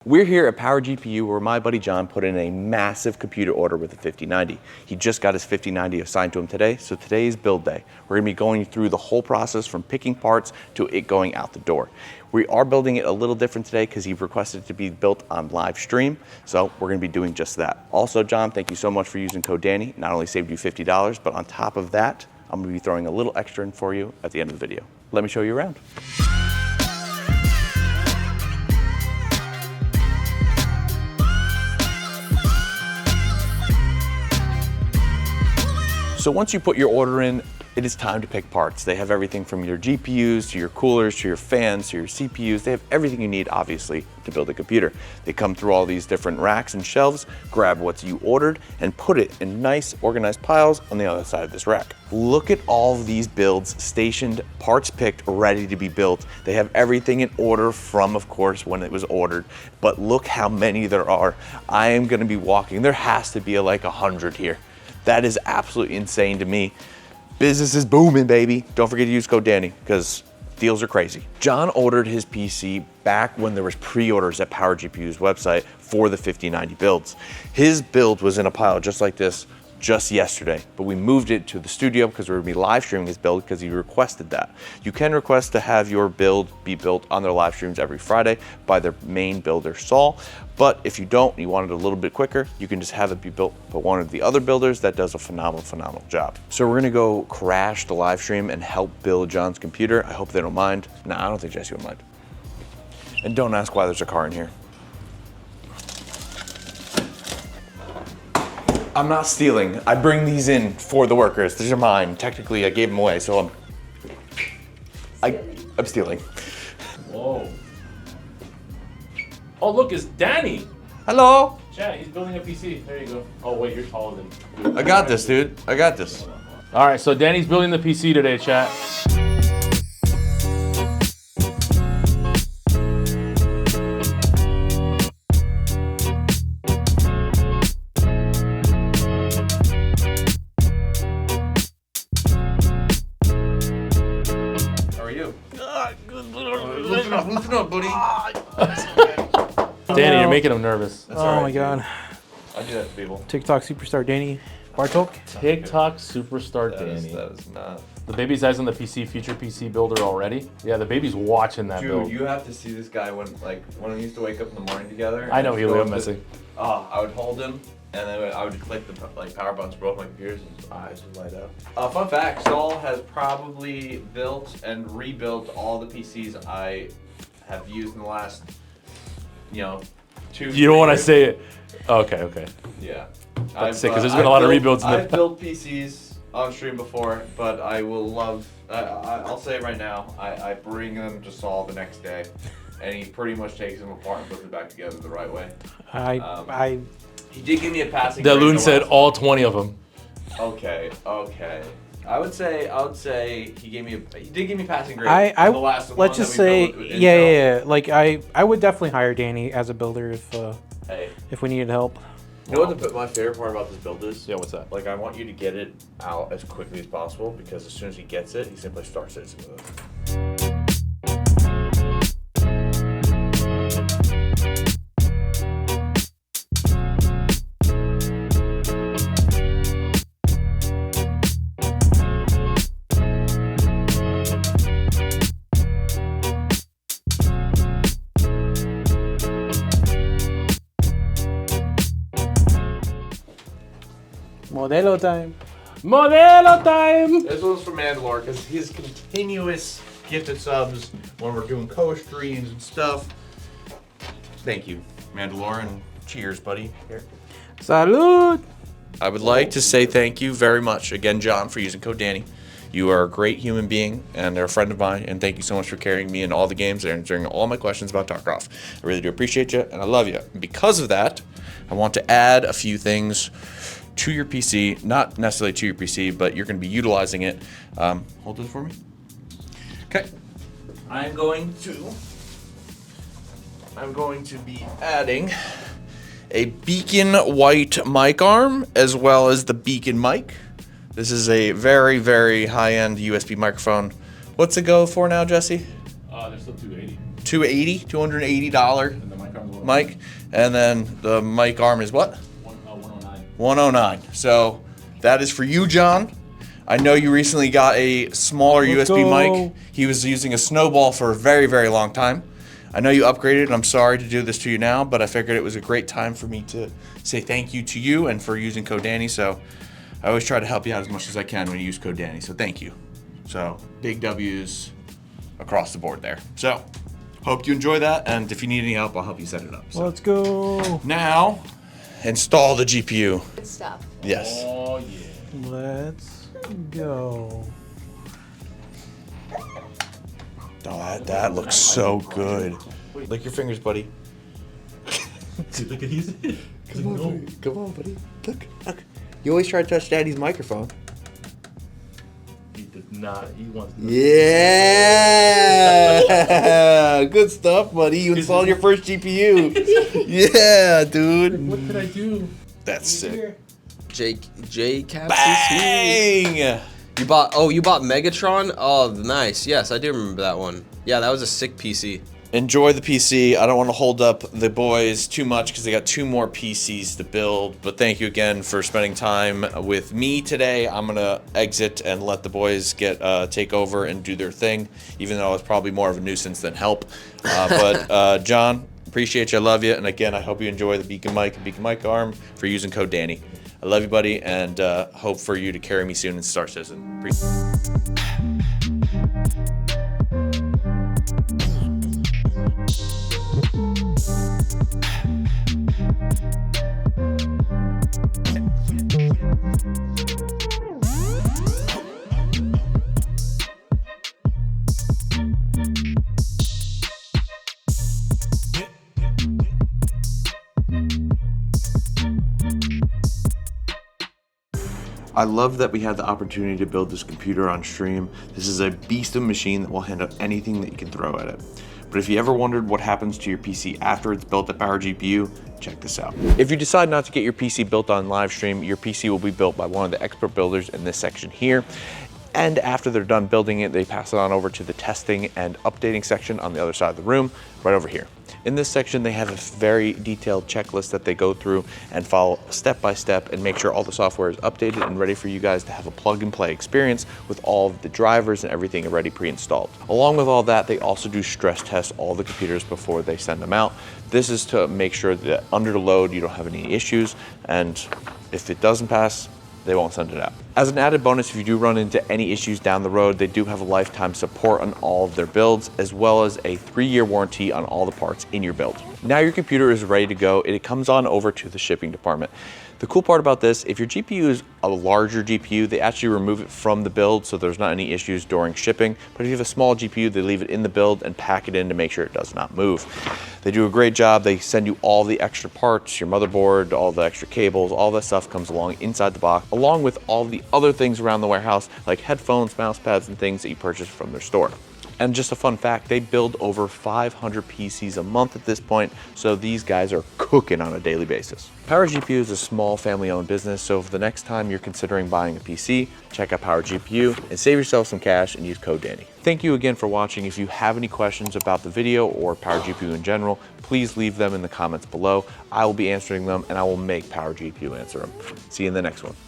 We're here at PowerGPU where my buddy John put in a massive computer order with a 5090. He just got his 5090 assigned to him today, so today is build day. We're going to be going through the whole process from picking parts to it going out the door. We are building it a little different today because he requested it to be built on live stream, so we're going to be doing just that. Also, John, thank you so much for using code Danny. Not only saved you $50, but on top of that, I'm going to be throwing a little extra in for you at the end of the video. Let me show you around. So once you put your order in, it is time to pick parts. They have everything from your GPUs to your coolers to your fans to your CPUs. They have everything you need, obviously, to build a computer. They come through all these different racks and shelves, grab what you ordered, and put it in nice, organized piles on the other side of this rack. Look at all of these builds stationed, parts picked, ready to be built. They have everything in order from, of course, when it was ordered, but look how many there are. I am gonna be walking. There has to be like 100 here. That is absolutely insane to me. Business is booming, baby. Don't forget to use code Danny because deals are crazy. John ordered his PC back when there was pre-orders at PowerGPU's website for the 5090 builds. His build was in a pile just like this just yesterday, but we moved it to the studio because we're gonna be live streaming his build because he requested that. You can request to have your build be built on their live streams every Friday by their main builder, Saul. But if you don't, you want it a little bit quicker, you can just have it be built by one of the other builders that does a phenomenal job. So we're gonna go crash the live stream and help build John's computer. I hope they don't mind. Nah, I don't think Jesse would mind. And don't ask why there's a car in here. I'm not stealing. I bring these in for the workers. These are mine. Technically, I gave them away, so I'm stealing. Whoa. Oh, look, it's Danny. Hello. Chat, he's building a PC. There you go. Oh, wait, you're taller than dude. I got this, dude. I got this. All right, so Danny's building the PC today, chat. Listen up, buddy. Danny, you're making him nervous. That's oh my god. I do that to people. TikTok superstar DannyBartok. TikTok superstar Danny. That is not. The baby's eyes on the PC, future PC builder already. Yeah, the baby's watching that build. Dude, you have to see this guy when we used to wake up in the morning together. I know he would go missing. I would hold him, and then I would click the power buttons for both my computers, and his eyes would light up. Fun fact: Saul has probably built and rebuilt all the PCs I have used in the last, 2. You don't want to say it. Okay. Yeah. That's sick because there's been a lot of rebuilds. I've built PCs on stream before, but I will love. I'll say it right now. I bring them to Saul the next day, and he pretty much takes them apart and puts them back together the right way. He did give me a passing grade. Loon said all 20 of them. Okay. I would say he did give me a passing grade. The last let's just say yeah. Like I would definitely hire Danny as a builder if we needed help. You know what my favorite part about this build is? Yeah, what's that? Like, I want you to get it out as quickly as possible because as soon as he gets it, he simply starts it smooth. Modelo time. Modelo time! This one's from Mandalore because his continuous gifted subs when we're doing co-streams and stuff. Thank you, Mandalore, and cheers, buddy. Here. Salud! I would like to say thank you very much again, John, for using code Danny. You are a great human being and are a friend of mine, and thank you so much for carrying me in all the games and answering all my questions about Tarkov. I really do appreciate you, and I love you. And because of that, I want to add a few things to your PC, not necessarily to your PC, but you're going to be utilizing it. Hold this for me. Okay. I'm going to be adding a beacon white mic arm as well as the beacon mic. This is a very, very high-end USB microphone. What's it go for now, Jesse? They're still $280. $280? $280? And the mic arm's mic, and then the mic arm is what? 109. 109. So that is for you, John. I know you recently got a smaller USB mic. He was using a Snowball for a very, very long time. I know you upgraded, and I'm sorry to do this to you now, but I figured it was a great time for me to say thank you to you and for using code Danny. So I always try to help you out as much as I can when you use code Danny. So thank you. So big W's across the board there. So hope you enjoy that, and if you need any help, I'll help you set it up. So Let's go. now, install the GPU. Good stuff. Yes. Oh yeah. Let's go. Oh, that looks so good. Lick your fingers, buddy. Dude, look at these. Come on, buddy. Look. You always try to touch Daddy's microphone. He did not. He wants. Yeah. Good stuff, buddy. You installed your first GPU. Yeah, dude. What did I do? That's sick. J Caps. Bang! You bought Megatron? Oh, nice. Yes, I do remember that one. Yeah, that was a sick PC. Enjoy the PC. I don't want to hold up the boys too much because they got 2 more PCs to build. But thank you again for spending time with me today. I'm gonna exit and let the boys take over and do their thing, even though it's probably more of a nuisance than help. But John, appreciate you. I love you. And again, I hope you enjoy the Beacon mic and Beacon mic arm for using code Danny. I love you, buddy, and hope for you to carry me soon in Star Citizen. I love that we had the opportunity to build this computer on stream. This is a beast of a machine that will handle anything that you can throw at it. But if you ever wondered what happens to your PC after it's built at PowerGPU, check this out. If you decide not to get your PC built on live stream, your PC will be built by one of the expert builders in this section here. And after they're done building it, they pass it on over to the testing and updating section on the other side of the room, right over here. In this section, they have a very detailed checklist that they go through and follow step by step and make sure all the software is updated and ready for you guys to have a plug and play experience with all of the drivers and everything already pre-installed. Along with all that, they also do stress test all the computers before they send them out. This is to make sure that under the load, you don't have any issues, and if it doesn't pass, they won't send it out. As an added bonus, if you do run into any issues down the road, they do have a lifetime support on all of their builds, as well as a 3-year warranty on all the parts in your build. Now your computer is ready to go. It comes on over to the shipping department. The cool part about this, if your GPU is a larger GPU, they actually remove it from the build so there's not any issues during shipping. But if you have a small GPU, they leave it in the build and pack it in to make sure it does not move. They do a great job. They send you all the extra parts, your motherboard, all the extra cables, all that stuff comes along inside the box, along with all the other things around the warehouse, like headphones, mouse pads, and things that you purchase from their store. And just a fun fact, they build over 500 PCs a month at this point, so these guys are cooking on a daily basis. PowerGPU is a small family-owned business, so if the next time you're considering buying a PC, check out PowerGPU and save yourself some cash and use code Danny. Thank you again for watching. If you have any questions about the video or PowerGPU in general, please leave them in the comments below. I will be answering them, and I will make PowerGPU answer them. See you in the next one.